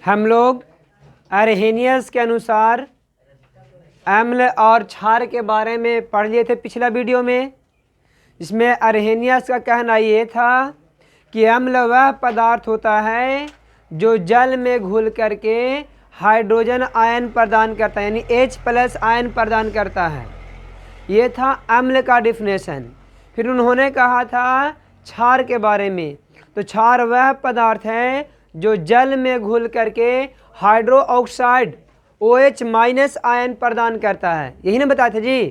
हम लोग अरहेनियस के अनुसार अम्ल और क्षार के बारे में पढ़ लिए थे पिछला वीडियो में। इसमें अरहेनियस का कहना ये था कि अम्ल वह पदार्थ होता है जो जल में घुल करके हाइड्रोजन आयन प्रदान करता है, यानी H+ आयन प्रदान करता है। ये था अम्ल का डिफिनेशन। फिर उन्होंने कहा था क्षार के बारे में, तो क्षार वह पदार्थ है जो जल में घुल करके हाइड्रो ऑक्साइड OH- आयन प्रदान करता है। यही ना बताए थे जी।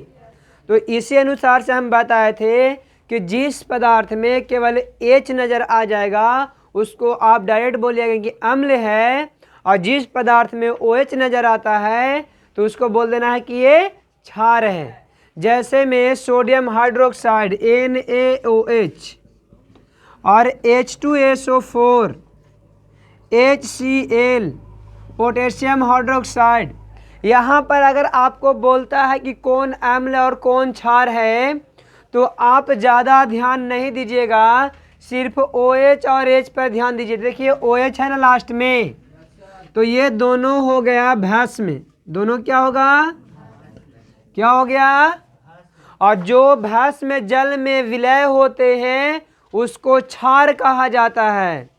तो इसी अनुसार से हम बताए थे कि जिस पदार्थ में केवल H नज़र आ जाएगा उसको आप डायरेक्ट बोलिएगा कि अम्ल है, और जिस पदार्थ में OH नज़र आता है तो उसको बोल देना है कि ये क्षार है। जैसे में सोडियम हाइड्रोक्साइड NaOH और H2SO4, HCl, पोटेशियम हाइड्रोक्साइड। यहाँ पर अगर आपको बोलता है कि कौन अम्ल और कौन क्षार है तो आप ज़्यादा ध्यान नहीं दीजिएगा, सिर्फ OH और H पर ध्यान दीजिए। देखिए OH है ना लास्ट में, तो ये दोनों हो गया भस्म। दोनों क्या होगा, क्या हो गया? और जो भस्म जल में विलय होते हैं उसको क्षार कहा जाता है।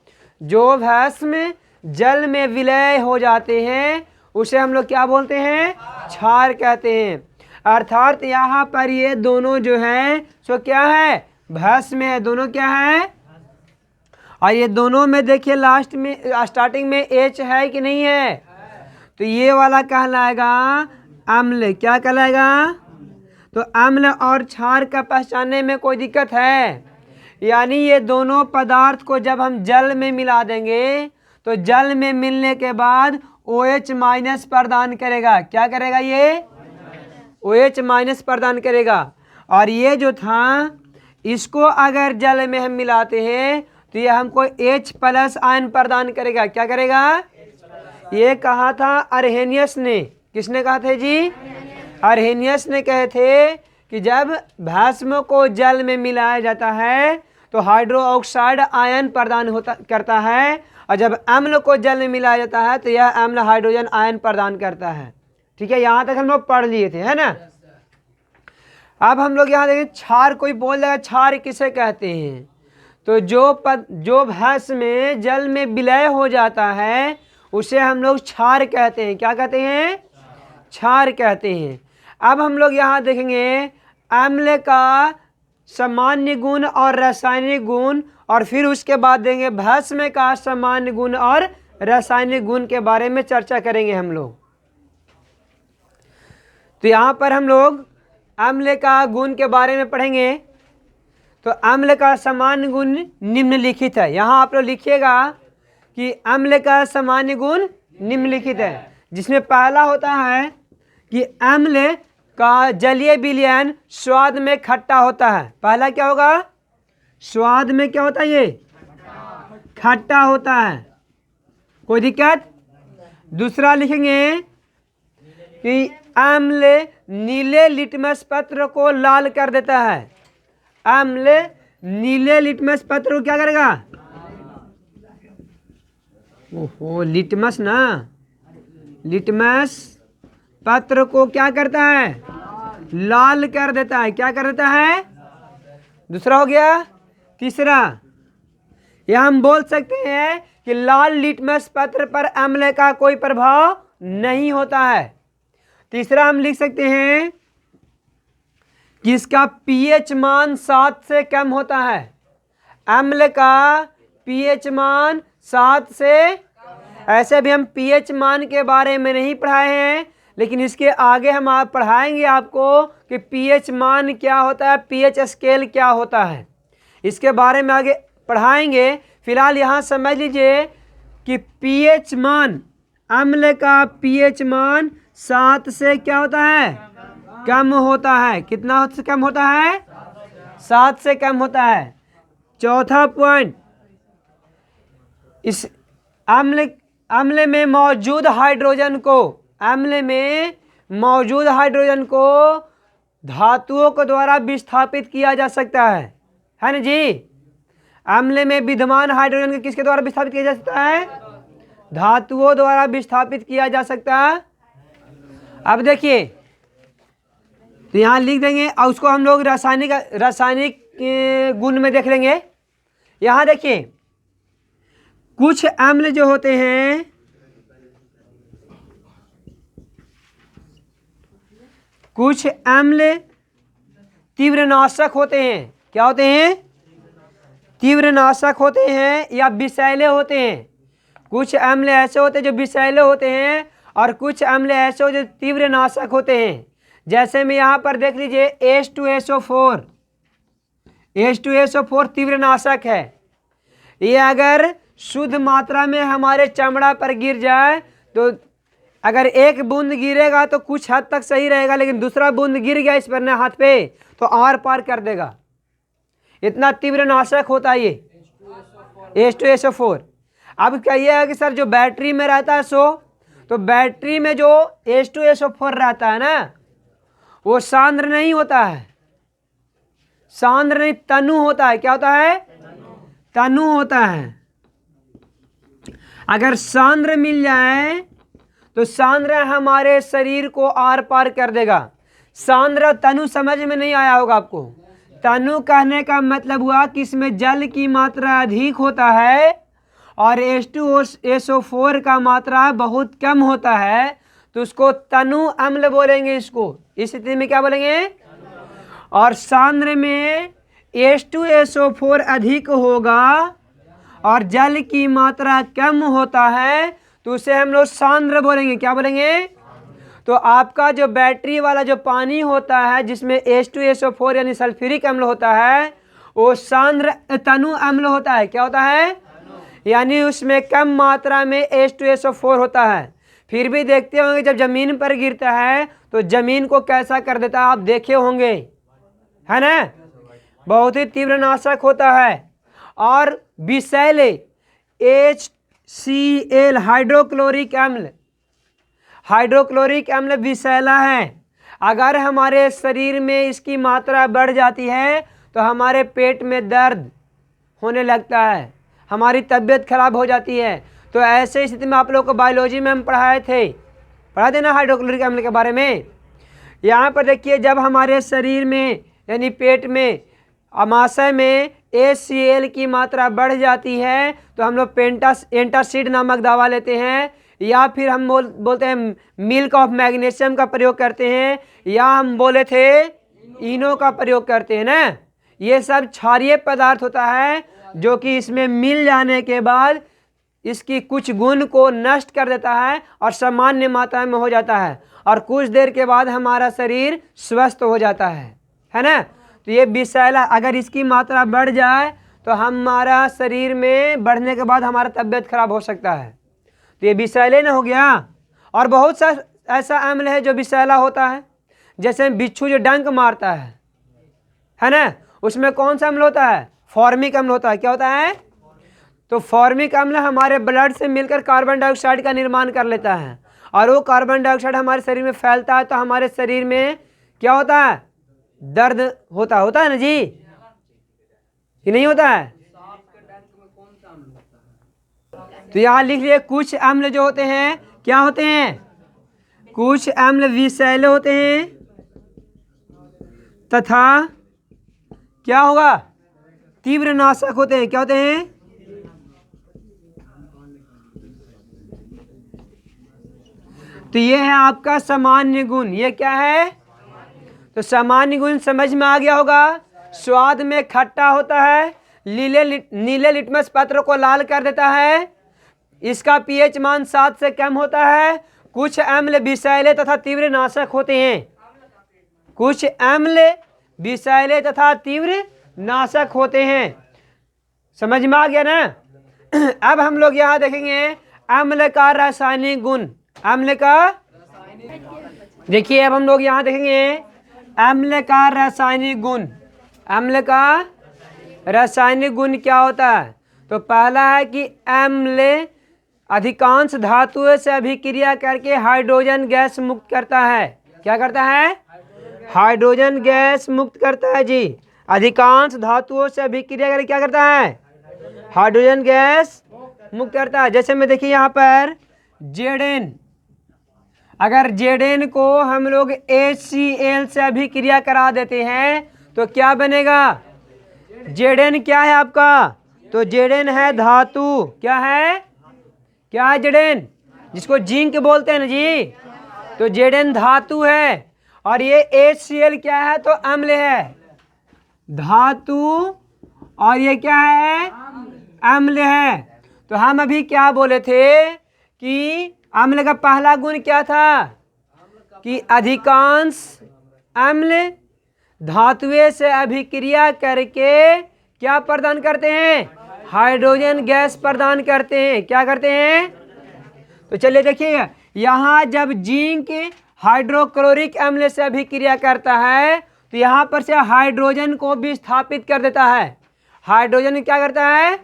जो भस्म जल में विलय हो जाते हैं उसे हम लोग क्या बोलते हैं? क्षार कहते हैं। अर्थात यहाँ पर ये दोनों जो है सो क्या है? भस्म है। दोनों क्या है? और ये दोनों में देखिए लास्ट में स्टार्टिंग में H है कि नहीं है? तो ये वाला कहलाएगा अम्ल। क्या कहलाएगा? तो अम्ल और क्षार का पहचानने में कोई दिक्कत है? यानी ये दोनों पदार्थ को जब हम जल में मिला देंगे तो जल में मिलने के बाद OH- प्रदान करेगा। क्या करेगा? ये OH- प्रदान करेगा। और ये जो था इसको अगर जल में हम मिलाते हैं तो ये हमको H+ आयन प्रदान करेगा। क्या करेगा? ये कहा था अरहेनियस ने। किसने कहा था जी? अरहेनियस ने कहे थे कि जब भस्म को जल में मिलाया जाता है तो हाइड्रो ऑक्साइड आयन प्रदान करता है, और जब अम्ल को जल में मिलाया जाता है तो यह अम्ल हाइड्रोजन आयन प्रदान करता है। ठीक है, यहाँ तक हम लोग पढ़ लिए थे, है ना। अब हम लोग यहाँ देखें क्षार। कोई बोल देगा क्षार किसे कहते हैं? तो जो भस्म में जल में विलय हो जाता है उसे हम लोग क्षार कहते हैं। क्या कहते हैं? क्षार कहते हैं। अब हम लोग यहाँ देखेंगे अम्ल का सामान्य गुण और रासायनिक गुण, और फिर उसके बाद देंगे भस्म का सामान्य गुण और रासायनिक गुण के बारे में चर्चा करेंगे हम लोग। तो यहाँ पर हम लोग अम्ल का गुण के बारे में पढ़ेंगे। तो अम्ल का सामान्य गुण निम्नलिखित है। यहाँ आप लोग लिखिएगा कि अम्ल का सामान्य गुण निम्नलिखित है, जिसमें पहला होता है कि अम्ल का जलीय विलयन स्वाद में खट्टा होता है। पहला क्या होगा? स्वाद में क्या होता है? ये खट्टा होता है। कोई दिक्कत? दूसरा लिखेंगे कि अम्ल नीले लिटमस पत्र को लाल कर देता है। अम्ल नीले लिटमस पत्र को क्या करेगा? ओहो, लिटमस ना, लिटमस पत्र को क्या करता है? लाल कर देता है। क्या कर देता है? दूसरा हो गया। तीसरा, यह हम बोल सकते हैं कि लाल लिटमस पत्र पर अम्ल का कोई प्रभाव नहीं होता है। तीसरा हम लिख सकते हैं कि इसका pH मान 7 से कम होता है। अम्ल का pH मान 7 से, ऐसे भी हम pH मान के बारे में नहीं पढ़ाए हैं, लेकिन इसके आगे हम आप पढ़ाएंगे आपको कि pH मान क्या होता है, pH स्केल क्या होता है, इसके बारे में आगे पढ़ाएंगे। फिलहाल यहाँ समझ लीजिए कि pH मान, अम्ल का pH मान 7 से क्या होता है? कम होता है। कितना से कम होता है? 7 से कम होता है। चौथा पॉइंट, इस अम्ल में मौजूद हाइड्रोजन को, अम्ल में मौजूद हाइड्रोजन को धातुओं के द्वारा विस्थापित किया जा सकता है ना जी। अम्ल में विद्यमान हाइड्रोजन को किसके द्वारा विस्थापित किया जा सकता है? धातुओं द्वारा विस्थापित किया जा सकता है। अब देखिए, तो यहाँ लिख देंगे और उसको हम लोग रासायनिक गुण में देख लेंगे। यहाँ देखिए, कुछ अम्ल जो होते हैं, कुछ अम्ल तीव्रनाशक होते हैं। क्या होते हैं? तीव्रनाशक होते हैं या विषैले होते हैं। कुछ अम्ल ऐसे होते हैं जो विषैले होते हैं और कुछ अम्ल ऐसे होते हैं जो तीव्रनाशक होते हैं। जैसे में यहाँ पर देख लीजिए H2SO4, H2SO4 तीव्रनाशक है। ये अगर शुद्ध मात्रा में हमारे चमड़ा पर गिर जाए तो अगर एक बूंद गिरेगा तो कुछ हद तक सही रहेगा, लेकिन दूसरा बूंद गिर गया इस पर ना हाथ पे तो आर पार कर देगा। इतना तीव्रनाशक होता है ये H2SO4। अब कहिएगा कि सर जो बैटरी में रहता है तो बैटरी में जो H2SO4 रहता है ना, वो सांद्र नहीं होता है, सांद्र नहीं, तनु होता है। क्या होता है? तनु होता है। अगर सांद्र मिल जाए तो सांद्र हमारे शरीर को आर पार कर देगा। सांद्र तनु समझ में नहीं आया होगा आपको। तनु कहने का मतलब हुआ कि इसमें जल की मात्रा अधिक होता है और H2SO4 का मात्रा बहुत कम होता है, तो उसको तनु अम्ल बोलेंगे। इसको इस स्थिति में क्या बोलेंगे? और सांद्र में H2SO4 अधिक होगा और जल की मात्रा कम होता है, तो उसे हम लोग सांद्र बोलेंगे। क्या बोलेंगे? तो आपका जो बैटरी वाला जो पानी होता है जिसमें H2SO4 यानी सल्फ्यूरिक अम्ल होता है, वो सांद्र तनु अम्ल होता है। क्या होता है? यानी उसमें कम मात्रा में H2SO4 होता है। फिर भी देखते होंगे जब जमीन पर गिरता है तो जमीन को कैसा कर देता है, आप देखे होंगे, है ना? बहुत ही तीव्रनाशक होता है। और विषैले HCl हाइड्रोक्लोरिक अम्ल, हाइड्रोक्लोरिक अम्ल विषैला है। अगर हमारे शरीर में इसकी मात्रा बढ़ जाती है तो हमारे पेट में दर्द होने लगता है, हमारी तबीयत खराब हो जाती है। तो ऐसे स्थिति में आप लोग को बायोलॉजी में हम पढ़ाए थे ना हाइड्रोक्लोरिक अम्ल के बारे में। यहाँ पर देखिए, जब हमारे शरीर में यानी पेट में अमाशय में HCl की मात्रा बढ़ जाती है तो हम लोग एंटासिड नामक दवा लेते हैं, या फिर हम बोलते हैं मिल्क ऑफ मैग्नीशियम का प्रयोग करते हैं, या हम बोले थे इनो का प्रयोग करते हैं ना। ये सब क्षारीय पदार्थ होता है जो कि इसमें मिल जाने के बाद इसकी कुछ गुण को नष्ट कर देता है और सामान्य मात्रा में हो जाता है, और कुछ देर के बाद हमारा शरीर स्वस्थ हो जाता है ना। तो ये विषैला अगर इसकी मात्रा बढ़ जाए तो हमारा शरीर में बढ़ने के बाद हमारा तबीयत खराब हो सकता है। तो ये विषैले न हो गया। और बहुत सा ऐसा अम्ल है जो विषैला होता है, जैसे बिच्छू जो डंक मारता है ना, उसमें कौन सा अम्ल होता है? फॉर्मिक अम्ल होता है। क्या होता है? तो फॉर्मिक अम्ल हमारे ब्लड से मिलकर कार्बन डाइऑक्साइड का निर्माण कर लेता है, और वो कार्बन डाइऑक्साइड हमारे शरीर में फैलता है तो हमारे शरीर में क्या होता है? दर्द होता है ना जी, कि नहीं होता है? तो यहाँ लिख लिए कुछ अम्ल जो होते हैं क्या होते हैं? कुछ अम्ल विषैले होते हैं तथा क्या होगा? तीव्रनाशक होते हैं। क्या होते हैं? तो ये है आपका सामान्य गुण। ये क्या है? तो सामान्य गुण समझ में आ गया होगा। स्वाद में खट्टा होता है, नीले लिटमस पत्र को लाल कर देता है, इसका पीएच मान 7 से कम होता है। कुछ अम्ल विषैले तथा तीव्र नाशक होते हैं। कुछ अम्ल विषैले तथा तीव्र नाशक होते हैं। समझ में आ गया ना? अब हम लोग यहाँ देखेंगे अम्ल का रासायनिक गुण। अम्ल का देखिए, अब हम लोग यहाँ देखेंगे अम्ल का रासायनिक गुण। अम्ल का रासायनिक गुण क्या होता है? तो पहला है कि अम्ल अधिकांश धातुओं से अभिक्रिया करके हाइड्रोजन गैस मुक्त करता है। क्या करता है? हाइड्रोजन गैस मुक्त करता है जी। अधिकांश धातुओं से अभिक्रिया करके क्या करता है? हाइड्रोजन गैस मुक्त करता है। जैसे में देखिए यहाँ पर Zn, अगर Zn को हम लोग HCl से अभिक्रिया करा देते हैं तो क्या बनेगा? Zn क्या है आपका? तो Zn है धातु। क्या है? क्या है Zn? जिसको जिंक बोलते हैं ना जी, तो Zn धातु है। और ये HCl क्या है? तो अम्ल है, धातु। और ये क्या है? अम्ल है। तो हम अभी क्या बोले थे कि अम्ल का पहला गुण क्या था? कि अधिकांश अम्ल धातुएं से अभिक्रिया करके क्या प्रदान करते हैं? हाइड्रोजन गैस प्रदान करते हैं। क्या करते हैं? तो चलिए देखिए, यहाँ जब जिंक हाइड्रोक्लोरिक अम्ल से अभिक्रिया करता है तो यहाँ पर से हाइड्रोजन को विस्थापित कर देता है। हाइड्रोजन क्या करता है?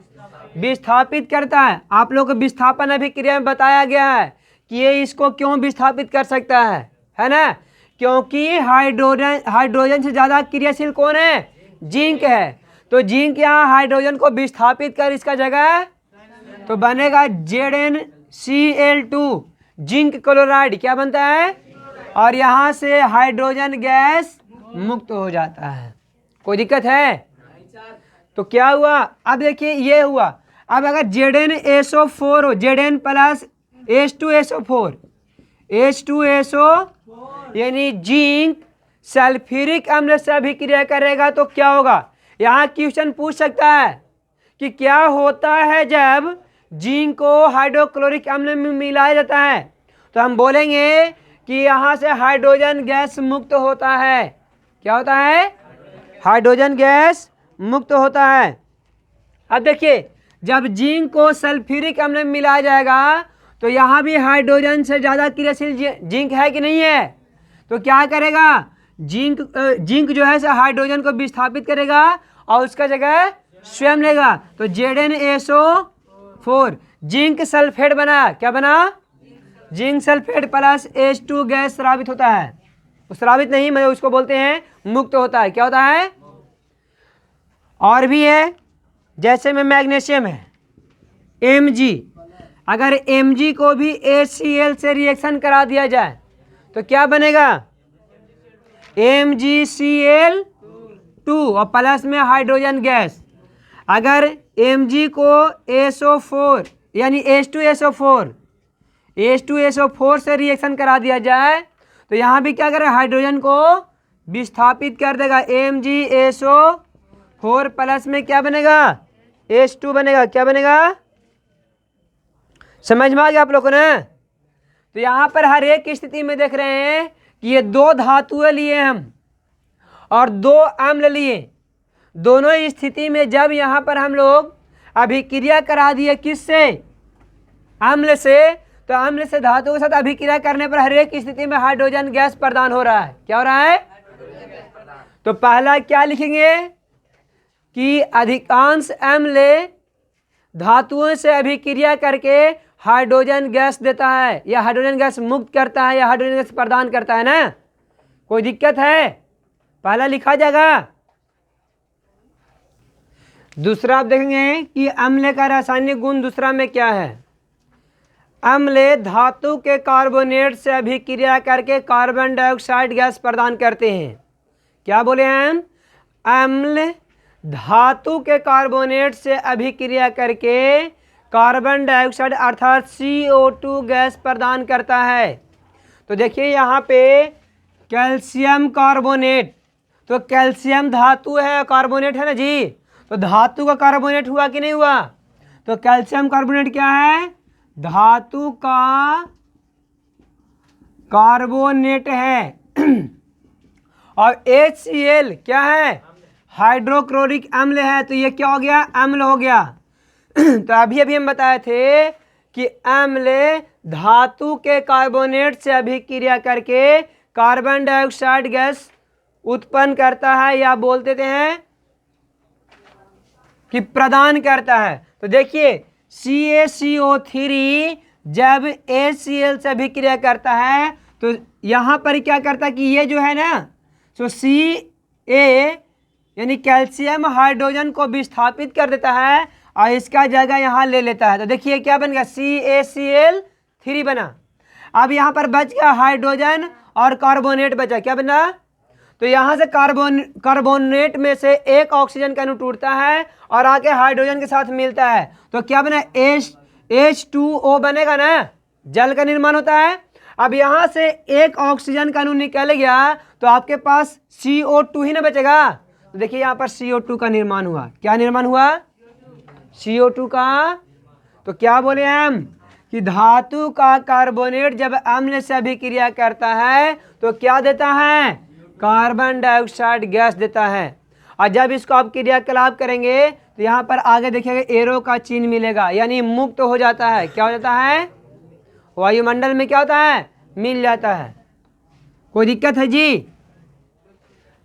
विस्थापित करता है। आप लोग को विस्थापन अभिक्रिया में बताया गया है कि ये इसको क्यों विस्थापित कर सकता है ना? क्योंकि हाइड्रोजन से ज़्यादा क्रियाशील कौन है? जिंक है। तो जिंक यहाँ हाइड्रोजन को विस्थापित कर इसका जगह तो बनेगा ZnCl2, जिंक क्लोराइड। क्या बनता है? और यहाँ से हाइड्रोजन गैस मुक्त हो जाता है। कोई दिक्कत है? तो क्या हुआ? अब देखिए ये हुआ। अब अगर ZnSO4 हो, Zn प्लस H2SO4, H2SO यानी जिंक सल्फ्यूरिक अम्ल से अभिक्रिया करेगा तो क्या होगा? यहाँ क्वेश्चन पूछ सकता है कि क्या होता है जब जिंक को हाइड्रोक्लोरिक अम्ल में मिलाया जाता है? तो हम बोलेंगे कि यहाँ से हाइड्रोजन गैस मुक्त होता है। क्या होता है? हाइड्रोजन गैस मुक्त होता है। अब देखिए, जब जिंक को सल्फ्यूरिक अम्ल में मिलाया जाएगा तो यहाँ भी हाइड्रोजन से ज़्यादा क्रियाशील जिंक है कि नहीं है? तो क्या करेगा? जिंक जो है हाइड्रोजन को विस्थापित करेगा और उसका जगह स्वयं लेगा। तो ZnSO4 जिंक सल्फेट बना। क्या बना? Zinc sulphate plus H2 gas स्रावित होता है। स्रावित नहीं, मतलब उसको बोलते हैं मुक्त होता है। क्या होता है? और भी है, जैसे में मैग्नीशियम है Mg, अगर Mg को भी HCl से रिएक्शन करा दिया जाए तो क्या बनेगा? MgCl2 और प्लस में हाइड्रोजन गैस। अगर Mg को SO4 यानी H2SO4 से रिएक्शन करा दिया जाए तो यहाँ भी क्या करें? हाइड्रोजन को विस्थापित कर देगा। MgSO4 प्लस में क्या बनेगा? H2 बनेगा। क्या बनेगा? समझ में आ गया आप लोगों ने? तो यहाँ पर हर एक स्थिति में देख रहे हैं कि ये दो धातुएं लिए हम और दो अम्ल लिए। दोनों स्थिति में जब यहाँ पर हम लोग अभिक्रिया करा दिए किससे? अम्ल से। तो अम्ल से धातु के साथ अभिक्रिया करने पर हर एक स्थिति में हाइड्रोजन गैस प्रदान हो रहा है। क्या हो रहा है? तो पहला क्या लिखेंगे कि अधिकांश अम्ल धातुओं से अभिक्रिया करके हाइड्रोजन गैस देता है, या हाइड्रोजन गैस मुक्त करता है, या हाइड्रोजन गैस प्रदान करता है ना? कोई दिक्कत है? पहला लिखा जाएगा। दूसरा आप देखेंगे कि अम्ल का रासायनिक गुण दूसरा में क्या है? अम्ल धातु के कार्बोनेट से अभिक्रिया करके कार्बन डाइऑक्साइड गैस प्रदान करते हैं। क्या बोले हम? अम्ल धातु के कार्बोनेट से अभिक्रिया करके कार्बन डाइऑक्साइड अर्थात CO2 गैस प्रदान करता है। तो देखिए यहाँ पे कैल्शियम कार्बोनेट, तो कैल्शियम धातु है, कार्बोनेट है ना जी? तो धातु का कार्बोनेट हुआ कि नहीं हुआ? तो कैल्शियम कार्बोनेट क्या है? धातु का कार्बोनेट है। और HCl क्या है? हाइड्रोक्लोरिक अम्ल है। तो ये क्या हो गया? अम्ल हो गया। तो अभी हम बताए थे कि अम्ल धातु के कार्बोनेट से अभिक्रिया करके कार्बन डाइऑक्साइड गैस उत्पन्न करता है, या बोलते हैं कि प्रदान करता है। तो देखिए CaCO3 जब HCl से अभिक्रिया करता है तो यहाँ पर क्या करता है कि ये जो है ना, तो Ca यानी कैल्शियम हाइड्रोजन को विस्थापित कर देता है और इसका जगह यहाँ ले लेता है। तो देखिए क्या बन गया, CaCl3 बना। अब यहाँ पर बच गया हाइड्रोजन और कार्बोनेट बचा, क्या बना, तो यहाँ से कार्बोनेट में से एक ऑक्सीजन का अणु टूटता है और आके हाइड्रोजन के साथ मिलता है, तो क्या बना, H2O बनेगा ना, जल का निर्माण होता है। अब यहाँ से एक ऑक्सीजन का अणु निकल गया तो आपके पास CO2 ही ना बचेगा। तो देखिए यहाँ पर CO2 का निर्माण हुआ, क्या निर्माण हुआ, CO2 का। तो क्या बोले हम कि धातु का कार्बोनेट जब अम्ल से अभिक्रिया करता है तो क्या देता है, कार्बन डाइऑक्साइड गैस देता है। और जब इसको आप क्रियाकलाप करेंगे तो यहाँ पर आगे देखिएगा एरो का चिन्ह मिलेगा, यानी मुक्त हो जाता है, क्या हो जाता है, वायुमंडल में क्या होता है, मिल जाता है। कोई दिक्कत है जी।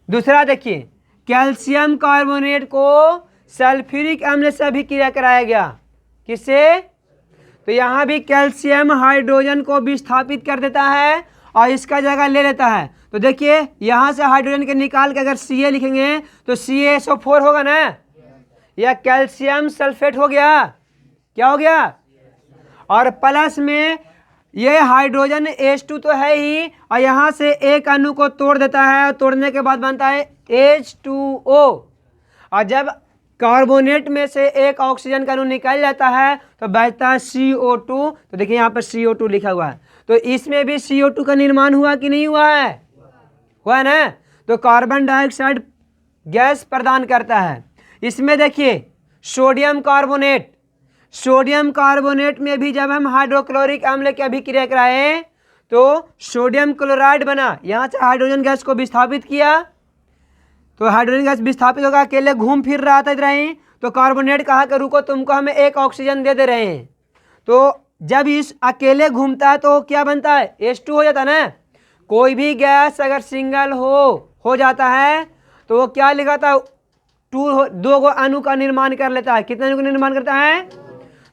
दूसरा देखिए, कैल्शियम कार्बोनेट को सल्फ्यूरिक अम्ल से अभिक्रिया कराया गया, किससे, तो यहाँ भी कैल्शियम हाइड्रोजन को विस्थापित कर देता है और इसका जगह ले लेता है। तो देखिए यहाँ से हाइड्रोजन के निकाल के अगर Ca लिखेंगे तो CaSO4 होगा ना, या कैल्शियम सल्फेट हो गया, क्या हो गया, और प्लस में ये हाइड्रोजन H2 तो है ही, और यहाँ से एक अणु को तोड़ देता है और तोड़ने के बाद बनता है H2O। और जब कार्बोनेट में से एक ऑक्सीजन का अणु निकल जाता है तो बचता है CO2। तो देखिए यहाँ पर CO2 लिखा हुआ है, तो इसमें भी CO2 का निर्माण हुआ कि नहीं हुआ है, हुआ ना। तो कार्बन डाइऑक्साइड गैस प्रदान करता है। इसमें देखिए सोडियम कार्बोनेट, सोडियम कार्बोनेट में भी जब हम हाइड्रोक्लोरिक अम्ल की अभिक्रिया कराएं तो सोडियम क्लोराइड बना, यहाँ से हाइड्रोजन गैस को विस्थापित किया तो हाइड्रोजन गैस विस्थापित होगा, अकेले घूम फिर रहा था इधर ही, तो कार्बोनेट कहा कि रुको तुमको हमें एक ऑक्सीजन दे रहे हैं। तो जब इस अकेले घूमता है तो क्या बनता है, H2 हो जाता है ना। कोई भी गैस अगर सिंगल हो जाता है तो वो क्या लिखाता है, दो गो अणु का निर्माण कर लेता है। कितने अणु का निर्माण करता है,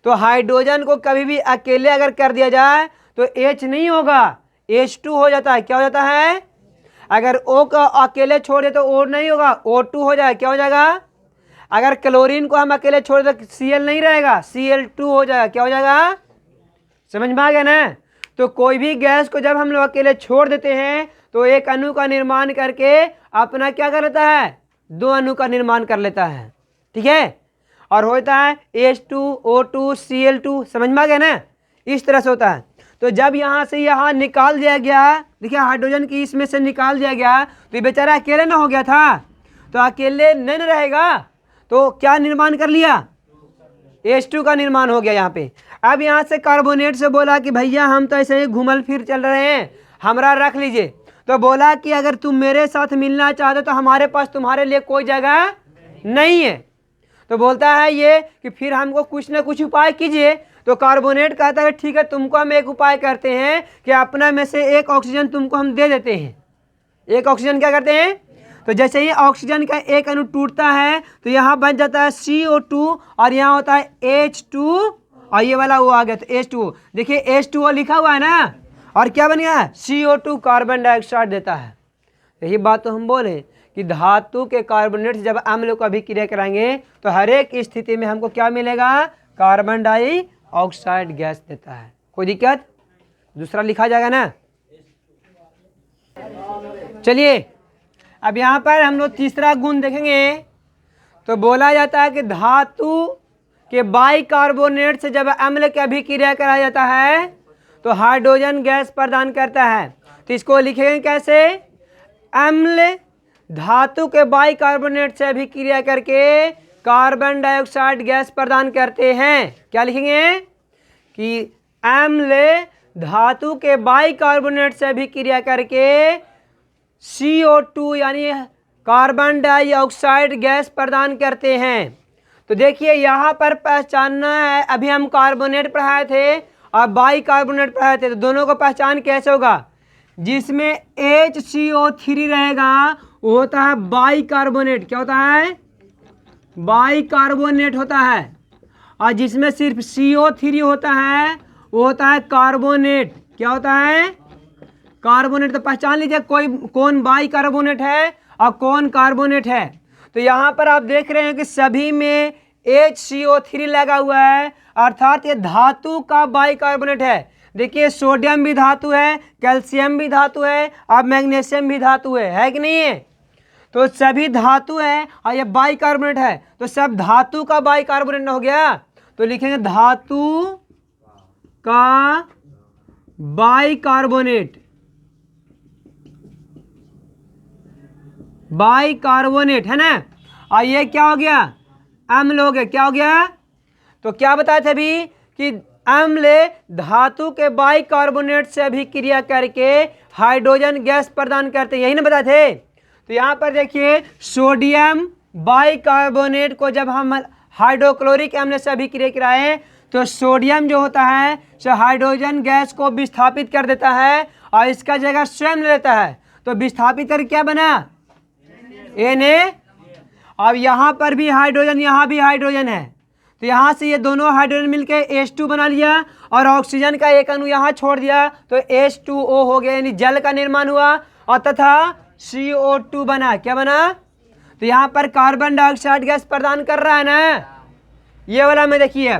तो हाइड्रोजन को कभी भी अकेले अगर कर दिया जाए तो H नहीं होगा, H2 हो जाता है, क्या हो जाता है, अगर O को अकेले छोड़ दे तो O नहीं होगा, O2 हो जाएगा, क्या हो जाएगा, अगर क्लोरीन को हम अकेले छोड़ दे तो Cl नहीं रहेगा, Cl2 हो जाएगा, क्या हो जाएगा, समझ में आ गया ना। तो कोई भी गैस को जब हम लोग अकेले छोड़ देते हैं तो एक अणु का निर्माण करके अपना क्या कर लेता है, दो अणु का निर्माण कर लेता है, ठीक है, और होता है H2O2 Cl2, समझ में आ गया ना, इस तरह से होता है। तो जब यहाँ से यहाँ निकाल दिया गया, देखिए हाइड्रोजन की इसमें से निकाल दिया गया तो ये बेचारा अकेले ना हो गया था, तो अकेले नहीं न रहेगा, तो क्या निर्माण कर लिया, H2 का निर्माण हो गया यहाँ पे। अब यहाँ से कार्बोनेट से बोला कि भैया हम तो ऐसे ही घूमल फिर चल रहे हैं, हमारा रख लीजिए। तो बोला कि अगर तुम मेरे साथ मिलना चाहते तो हमारे पास तुम्हारे लिए कोई जगह नहीं है। तो बोलता है ये कि फिर हमको कुछ ना कुछ उपाय कीजिए। तो कार्बोनेट कहता है ठीक है, तुमको हम एक उपाय करते हैं कि अपना में से एक ऑक्सीजन तुमको हम दे देते हैं। एक ऑक्सीजन क्या करते हैं, तो जैसे ही ऑक्सीजन का एक अणु टूटता है तो यहाँ बन जाता है CO2 और यहाँ होता है H2 और ये वाला वो आ गया तो H2O। देखिए H2O लिखा हुआ है ना, और क्या बन गया, CO2 कार्बन डाइऑक्साइड देता है। यही बात तो हम बोले कि धातु के कार्बोनेट से जब अम्ल को अभिक्रिया कराएंगे तो हर एक स्थिति में हमको क्या मिलेगा, कार्बन डाइऑक्साइड गैस देता है। कोई दिक्कत, दूसरा लिखा जाएगा ना। चलिए अब यहाँ पर हम लोग तीसरा गुण देखेंगे। तो बोला जाता है कि धातु के बाइकार्बोनेट से जब अम्ल की अभिक्रिया कराया जाता है तो हाइड्रोजन गैस प्रदान करता है। तो इसको लिखेंगे कैसे, अम्ल धातु के बाइकार्बोनेट से अभिक्रिया करके कार्बन डाइऑक्साइड गैस प्रदान करते हैं। क्या लिखेंगे कि अम्ल धातु के बाइकार्बोनेट से अभिक्रिया करके CO2 यानी कार्बन डाइऑक्साइड गैस प्रदान करते हैं। तो देखिए यहाँ पर पहचानना है, अभी हम कार्बोनेट पढ़ाए थे और बाइकार्बोनेट पढ़ाए थे, तो दोनों को पहचान कैसे होगा, जिसमें HCO3 रहेगा वो होता है बाइकार्बोनेट। क्या होता है, बाइकार्बोनेट होता है। और जिसमें सिर्फ CO3 होता है वो होता है कार्बोनेट। क्या होता है, कार्बोनेट। तो पहचान लीजिए कोई कौन बाइकार्बोनेट है और कौन कार्बोनेट है। तो यहाँ पर आप देख रहे हैं कि सभी में HCO3 लगा हुआ है, अर्थात ये धातु का बाइकार्बोनेट है। देखिए सोडियम भी धातु है, कैल्शियम भी धातु है, अब मैग्नीशियम भी धातु है कि नहीं है? तो सभी धातु है और ये बाइकार्बोनेट है, तो सब धातु का बाइकार्बोनेट हो गया। तो लिखेंगे धातु का बाइकार्बोनेट, बाइकार्बोनेट है ना। और ये क्या हो गया? अम्ल हो गया। क्या हो गया? तो क्या बताए थे अभी कि अम्ल धातु के बाइकार्बोनेट से अभिक्रिया करके हाइड्रोजन गैस प्रदान करते हैं, यही ना बताए थे। तो यहाँ पर देखिए सोडियम बाइकार्बोनेट को जब हम हाइड्रोक्लोरिक अम्ल से अभिक्रिया कराएं तो सोडियम जो होता है सो हाइड्रोजन गैस को विस्थापित कर देता है और इसका जगह स्वयं ले लेता है। तो विस्थापित कर क्या बना? Na। अब यहाँ पर भी हाइड्रोजन, यहाँ भी हाइड्रोजन है, तो यहाँ से ये दोनों हाइड्रोजन मिलकर H2 बना लिया और ऑक्सीजन का एक अणु यहाँ छोड़ दिया तो H2O हो गया, यानी जल का निर्माण हुआ और तथा CO2 बना। क्या बना? तो यहाँ पर कार्बन डाइऑक्साइड गैस प्रदान कर रहा है ना, ये वाला में देखिए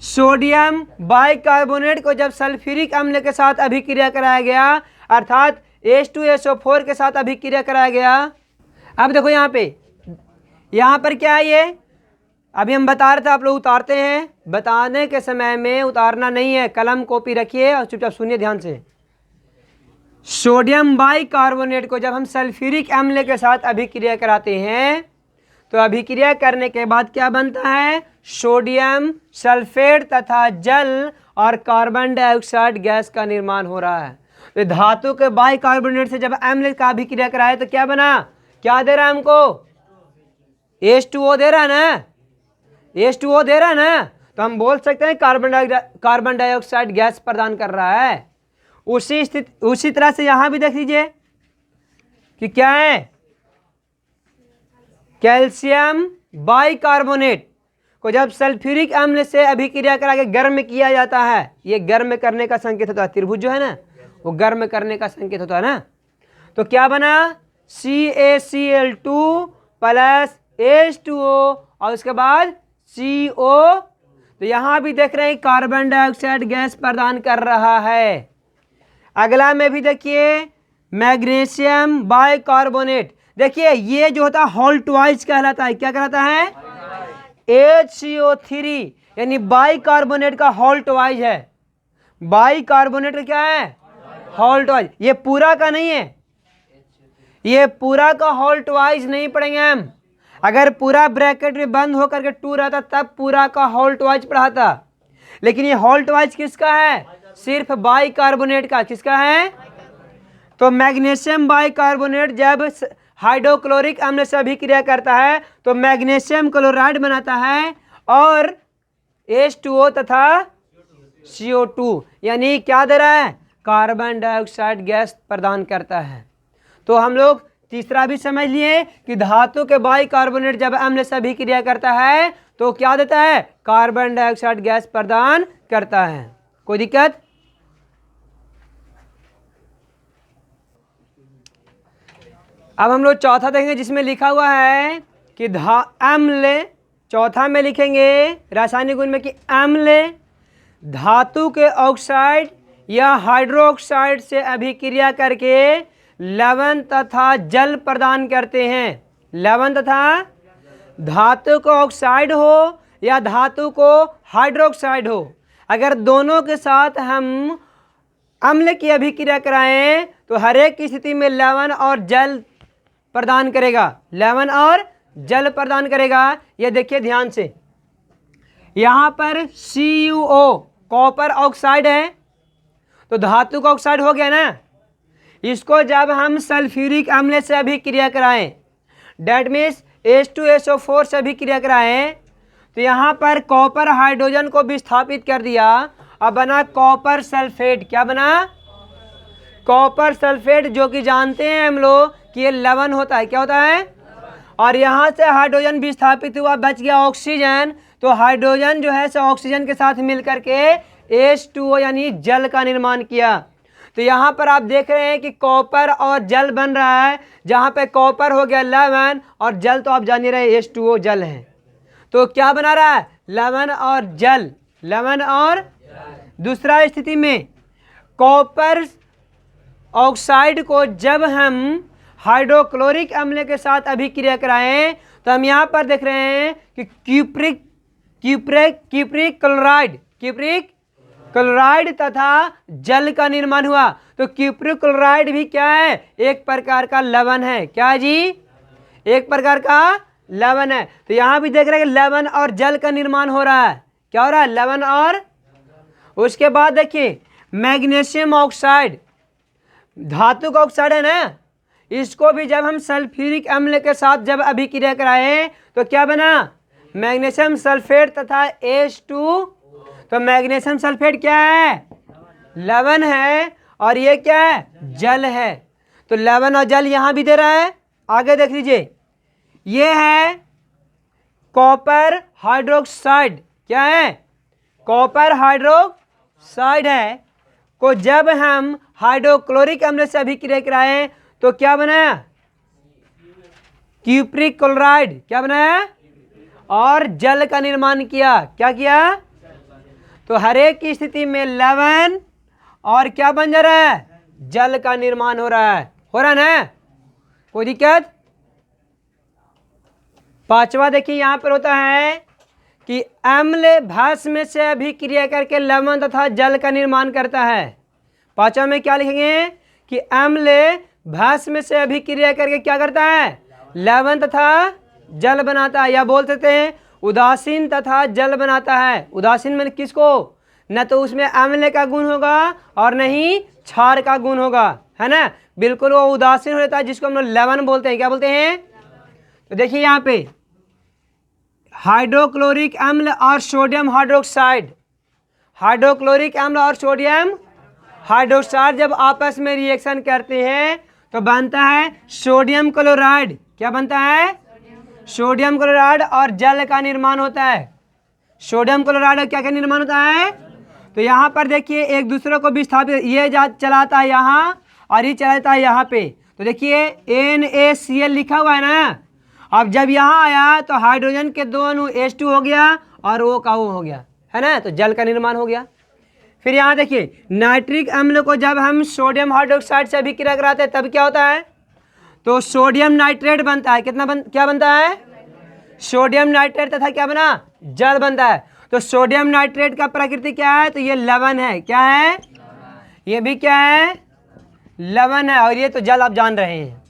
सोडियम बाइकार्बोनेट को जब सल्फ्यूरिक अम्ल के साथ अभिक्रिया कराया गया अर्थात H2SO4 के साथ अभिक्रिया कराया गया। अब देखो यहाँ पर क्या है, ये अभी हम बता रहे थे, आप लोग उतारते हैं, बताने के समय में उतारना नहीं है, कलम कॉपी रखिए और चुपचाप सुनिए ध्यान से। सोडियम बाइकार्बोनेट को जब हम सल्फ्यूरिक अम्ल के साथ अभिक्रिया कराते हैं तो अभिक्रिया करने के बाद क्या बनता है? सोडियम सल्फेट तथा जल और कार्बन डाइऑक्साइड गैस का निर्माण हो रहा है। तो धातु के बाइकार्बोनेट से जब अम्ल का अभिक्रिया कराए तो क्या बना? क्या दे रहा है हमको? H2O दे रहा है ना, H2O दे रहा है ना, तो हम बोल सकते हैं कार्बन डाइऑक्साइड गैस प्रदान कर रहा है। उसी तरह से यहां भी देख लीजिए कि क्या है, कैल्शियम बाइकार्बोनेट को जब सल्फ्यूरिक अम्ल से अभिक्रिया करा के गर्म किया जाता है, ये गर्म करने का संकेत होता है, त्रिभुज जो है ना वो गर्म करने का संकेत होता है ना, तो क्या बना? CaCl2 प्लस H2O और उसके बाद CO। तो यहां भी देख रहे हैं कार्बन डाइऑक्साइड गैस प्रदान कर रहा है। अगला में भी देखिए मैग्नीशियम बाइकार्बोनेट, देखिए ये जो होता है हॉल्ट वाइज कहलाता है। क्या कहलाता है? HCO3 यानी बाइकार्बोनेट का हॉल्ट वाइज है। बाइकार्बोनेट का क्या है? Halt wise. ये पूरा का नहीं है, ये पूरा का हॉल्ट वाइज नहीं पढ़ेंगे हम। अगर पूरा ब्रैकेट में बंद होकर के 2 रहता तब पूरा का हॉल्ट वाइज पढ़ाता, लेकिन ये हॉल्ट वाइज किसका है? सिर्फ बाइकार्बोनेट का। किसका है? तो मैग्नीशियम बाइकार्बोनेट जब हाइड्रोक्लोरिक अम्ल से अभिक्रिया करता है तो मैग्नीशियम क्लोराइड बनाता है और H2O तथा CO2 यानी क्या दे रहा है? कार्बन डाइऑक्साइड गैस प्रदान करता है। तो हम लोग तीसरा भी समझ लिए कि धातु के बाइकार्बोनेट जब अम्ल से अभिक्रिया करता है तो क्या देता है? कार्बन डाइऑक्साइड गैस प्रदान करता है। कोई दिक्कत? अब हम लोग चौथा देखेंगे जिसमें लिखा हुआ है कि अम्ल, चौथा में लिखेंगे रासायनिक गुण में कि अम्ल धातु के ऑक्साइड या हाइड्रोक्साइड से अभिक्रिया करके लवण तथा जल प्रदान करते हैं। लवण तथा धातु को ऑक्साइड हो या धातु को हाइड्रोक्साइड हो, अगर दोनों के साथ हम अम्ल की अभिक्रिया कराएं तो हर एक की स्थिति में लवण और जल प्रदान करेगा। लवण और जल प्रदान करेगा। ये देखिए ध्यान से, यहाँ पर CuO कॉपर ऑक्साइड है तो धातु का ऑक्साइड हो गया ना। इसको जब हम सल्फ्यूरिक अम्ल से अभिक्रिया कराएं, डेट मीन्स H2SO4 से अभिक्रिया कराएं, तो यहाँ पर कॉपर हाइड्रोजन को विस्थापित कर दिया और बना कॉपर सल्फेट। क्या बना? कॉपर सल्फेट, जो कि जानते हैं हम लोग कि ये लवण होता है। क्या होता है? और यहाँ से हाइड्रोजन विस्थापित हुआ, बच गया ऑक्सीजन, तो हाइड्रोजन जो है सो ऑक्सीजन के साथ मिलकर के H2O यानी जल का निर्माण किया। तो यहाँ पर आप देख रहे हैं कि कॉपर और जल बन रहा है, जहाँ पे कॉपर हो गया लवण और जल तो आप जान ही रहे H2O जल है। तो क्या बना रहा है, लवण और जल, लवण और। दूसरा स्थिति में कॉपर ऑक्साइड को जब हम हाइड्रोक्लोरिक अम्ल के साथ अभिक्रिया कराएं तो हम यहाँ पर देख रहे हैं कि क्यूप्रिक क्लोराइड तथा जल का निर्माण हुआ। तो क्यूप्रिक क्लोराइड भी क्या है, एक प्रकार का लवण है। क्या है जी, एक प्रकार का लवण है। तो यहाँ भी देख रहे हैं कि लवण और जल का निर्माण हो रहा है। क्या हो रहा है, लवण और। उसके बाद देखिए मैग्नीशियम ऑक्साइड, धातु का ऑक्साइड है ना, इसको भी जब हम सल्फ्यूरिक अम्ल के साथ जब अभिक्रिया कराएं तो क्या बना, मैग्नीशियम सल्फेट तथा H2। तो मैग्नीशियम सल्फेट क्या है, लवण है, और ये क्या है, जल है। तो लवण और जल यहां भी दे रहा है। आगे देख लीजिए, ये है कॉपर हाइड्रोक्साइड। क्या है, कॉपर हाइड्रोक्साइड है को जब हम हाइड्रोक्लोरिक अम्ल से अभिक्रिया कराएं तो क्या बनाया, क्यूप्रिक क्लोराइड। क्या बनाया, और जल का निर्माण किया। क्या किया, तो हर एक की स्थिति में लवण और क्या बन जा रहा है, जल का निर्माण हो रहा है। हो रहा ना, कोई दिक्कत। पांचवा देखिए यहां पर होता है कि अम्ल भस्म से अभिक्रिया करके लवण तथा जल का निर्माण करता है। पांचवा में क्या लिखेंगे कि अम्ल भस्म से अभिक्रिया करके क्या करता है, लवण तथा जल बनाता है, या बोल सकते हैं उदासीन तथा जल बनाता है। उदासीन में किसको, न तो उसमें अम्ल का गुण होगा और न ही क्षार का गुण होगा, है ना, बिल्कुल वो उदासीन होता है, जिसको हम लोग लवण बोलते हैं। क्या बोलते हैं, तो देखिए यहाँ पे हाइड्रोक्लोरिक अम्ल और सोडियम हाइड्रोक्साइड, हाइड्रोक्लोरिक अम्ल और सोडियम हाइड्रोक्साइड जब आपस में रिएक्शन करते हैं तो बनता है सोडियम क्लोराइड। क्या बनता है, सोडियम क्लोराइड, और जल का निर्माण होता है। सोडियम क्लोराइड और क्या क्या निर्माण होता है, तो यहाँ पर देखिए एक दूसरे को विस्थापित, ये चलाता है यहाँ और ये चलाता है यहाँ पे। तो देखिए NaCl लिखा हुआ है ना, अब जब यहाँ आया तो हाइड्रोजन के दो अणु H2 हो गया और O का O हो गया, है ना, तो जल का निर्माण हो गया। फिर यहाँ देखिए नाइट्रिक अम्ल को जब हम सोडियम हाइड्रोक्साइड से अभिक्रिया कराते हैं तब क्या होता है, तो सोडियम नाइट्रेट बनता है। क्या बनता है, सोडियम नाइट्रेट तथा क्या बना, जल बनता है। तो सोडियम नाइट्रेट का प्रकृति क्या है, तो ये लवण है। क्या है, ये भी क्या है, लवण है, और ये तो जल आप जान रहे हैं।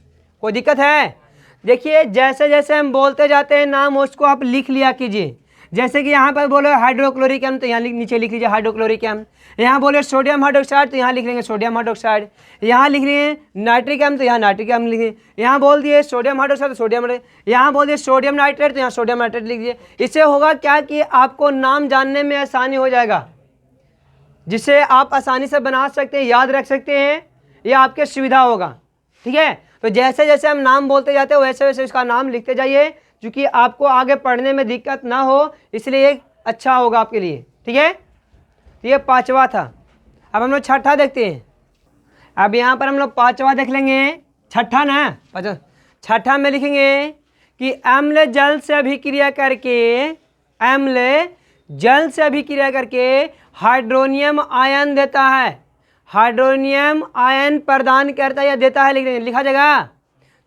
कोई दिक्कत है, देखिए जैसे जैसे हम बोलते जाते हैं नाम उसको आप लिख लिया कीजिए। जैसे कि यहाँ पर बोलो हाइड्रोक्लोरिक अम्ल तो यहाँ नीचे लिख लीजिए हाइड्रोक्लोरिक अम्ल। यहाँ बोले सोडियम हाइड्रोक्साइड तो यहाँ लिख लेंगे सोडियम हाइड्रोक्साइड। यहाँ लिख रहे हैं नाइट्रिक अम्ल तो यहाँ नाइट्रिक अम्ल लिखिए। यहाँ बोल दिए सोडियम हाइड्रोक्साइड तो सोडियम, यहाँ बोल दिए सोडियम नाइट्रेट तो यहाँ सोडियम नाइट्रेट लिख दिए। इससे होगा क्या कि आपको नाम जानने में आसानी हो जाएगा, जिससे आप आसानी से बना सकते हैं, याद रख सकते हैं, यह आपके सुविधा होगा। ठीक है, तो जैसे जैसे हम नाम बोलते जाते हैं वैसे वैसे इसका नाम लिखते जाइए, क्योंकि आपको आगे पढ़ने में दिक्कत ना हो, इसलिए ये अच्छा होगा आपके लिए। ठीक है, तो ये पांचवा था। अब हम लोग छठा देखते हैं। अब यहाँ पर हम लोग पांचवा देख लेंगे, छठा ना, छठा में लिखेंगे कि अम्ल जल से अभिक्रिया करके हाइड्रोनियम आयन देता है। हाइड्रोनियम आयन प्रदान करता है या देता है, लिखा जाएगा।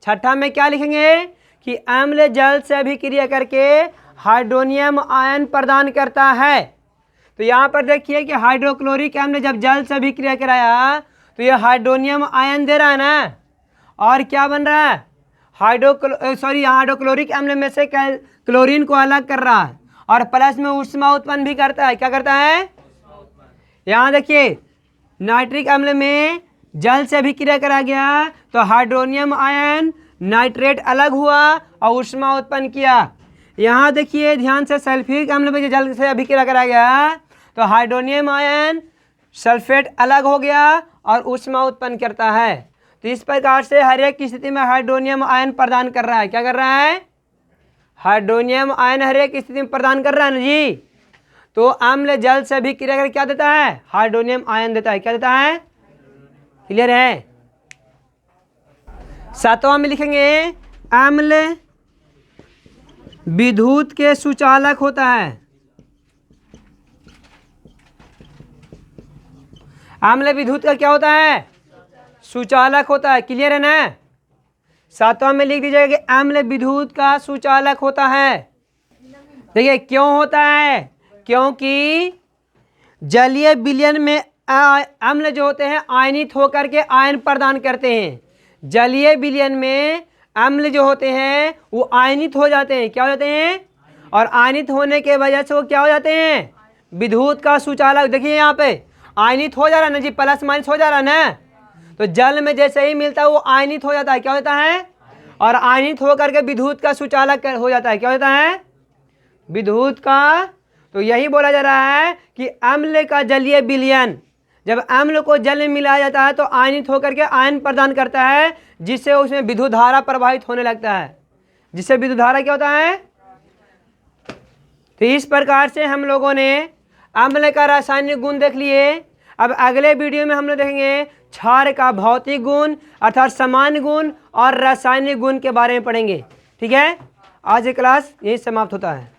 छठा में क्या लिखेंगे कि अम्ल जल से अभिक्रिया करके हाइड्रोनियम आयन प्रदान करता है। तो यहाँ पर देखिए कि हाइड्रोक्लोरिक अम्ल जब जल से अभिक्रिया कराया तो ये हाइड्रोनियम आयन दे रहा है ना, और क्या बन रहा है, हाइड्रोक्लोरिक अम्ल में से क्लोरीन को अलग कर रहा है, और प्लस में ऊष्मा उत्पन्न भी करता है। क्या करता है, यहाँ देखिए नाइट्रिक अम्ल में जल से अभिक्रिया करा गया तो हाइड्रोनियम आयन नाइट्रेट अलग हुआ और ऊष्मा उत्पन्न किया। यहाँ देखिए ध्यान से सल्फ्यूरिक अम्ल में जल से अभिक्रिया करा गया तो हाइड्रोनियम आयन सल्फेट अलग हो गया और ऊष्मा उत्पन्न करता है। तो इस प्रकार से हर एक की स्थिति में हाइड्रोनियम आयन प्रदान कर रहा है। क्या कर रहा है, हाइड्रोनियम आयन हर एक स्थिति में प्रदान कर रहा है ना जी। तो अम्ल जल से अभिक्रिया करके क्या देता है, हाइड्रोनियम आयन देता है। क्या देता है, क्लियर है। सातवां में लिखेंगे अम्ल विद्युत के सुचालक होता है। अम्ल विद्युत का क्या होता है? सुचालक होता है। क्लियर है ना? 7वां में लिख दीजिएगा कि अम्ल विद्युत का सुचालक होता है। देखिए क्यों होता है? क्योंकि जलीय विलयन में अम्ल जो होते हैं आयनित होकर के आयन प्रदान करते हैं। जलीय विलयन में अम्ल जो होते हैं वो आयनित हो जाते हैं। क्या हो जाते हैं? और आयनित होने के वजह से वो क्या हो जाते हैं? विद्युत का सुचालक। देखिए यहाँ पे आयनित हो जा रहा है ना जी, प्लस माइनस हो जा रहा है ना। तो जल में जैसे ही मिलता है वो आयनित हो जाता है। क्या होता है? और आयनित होकर के विद्युत का सुचालक हो जाता है। क्या होता है? विद्युत का। तो यही बोला जा रहा है कि अम्ल का जलीय विलयन, जब अम्ल को जल में मिलाया जाता है तो आयनित होकर के आयन प्रदान करता है, जिससे उसमें विद्युत धारा प्रवाहित होने लगता है। जिससे विद्युत धारा क्या होता है? तो इस प्रकार से हम लोगों ने अम्ल का रासायनिक गुण देख लिए। अब अगले वीडियो में हम लोग देखेंगे क्षार का भौतिक गुण अर्थात सामान्य गुण और रासायनिक गुण के बारे में पढ़ेंगे। ठीक है? आज ये क्लास यही समाप्त होता है।